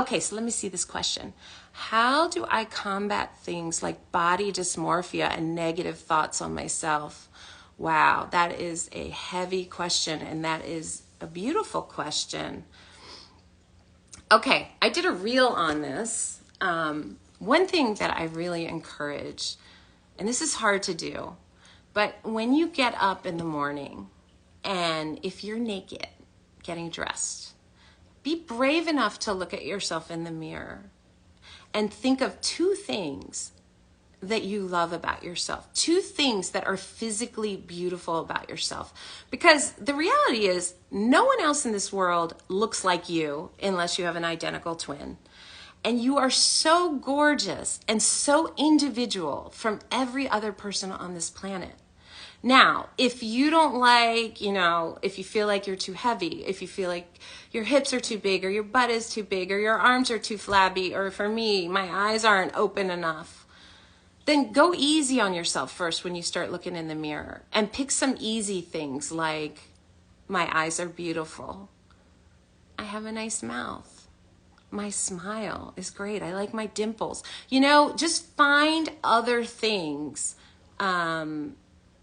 Okay, so let me see this question. How do I combat things like body dysmorphia and negative thoughts on myself? Wow, that is a heavy question, and that is a beautiful question. Okay, I did a reel on this. One thing that I really encourage, and this is hard to do, but when you get up in the morning and if you're naked, getting dressed, be brave enough to look at yourself in the mirror and think of two things that you love about yourself, two things that are physically beautiful about yourself. Because the reality is, no one else in this world looks like you unless you have an identical twin. And you are so gorgeous and so individual from every other person on this planet. Now, if you don't like, if you feel like you're too heavy, if you feel like your hips are too big or your butt is too big or your arms are too flabby, or for me, my eyes aren't open enough, then go easy on yourself first when you start looking in the mirror and pick some easy things like, my eyes are beautiful. I have a nice mouth. My smile is great. I like my dimples. Just find other things.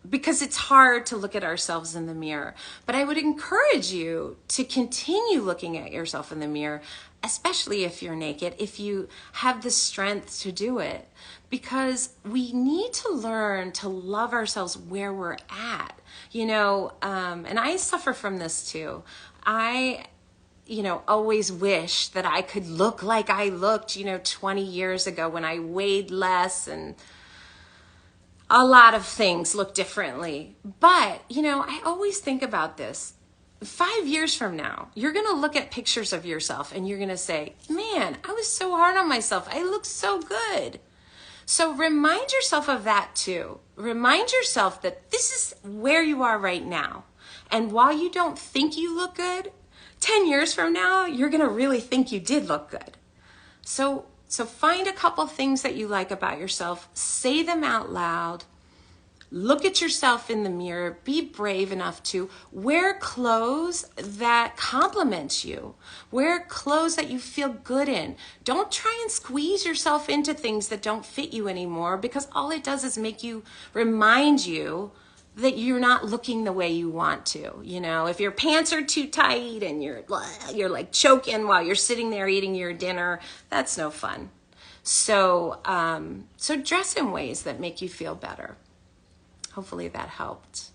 Because it's hard to look at ourselves in the mirror. But I would encourage you to continue looking at yourself in the mirror, especially if you're naked, if you have the strength to do it. Because we need to learn to love ourselves where we're at. And I suffer from this too. I always wish that I could look like I looked, 20 years ago when I weighed less and a lot of things look differently. But, I always think about this. 5 years from now, you're going to look at pictures of yourself and you're going to say, man, I was so hard on myself. I look so good. So remind yourself of that too. Remind yourself that this is where you are right now. And while you don't think you look good, 10 years from now, you're going to really think you did look good. So find a couple things that you like about yourself, say them out loud, look at yourself in the mirror, be brave enough to wear clothes that compliment you, wear clothes that you feel good in. Don't try and squeeze yourself into things that don't fit you anymore, because all it does is remind you that you're not looking the way you want to. If your pants are too tight and you're like choking while you're sitting there eating your dinner, that's no fun. So dress in ways that make you feel better. Hopefully that helped.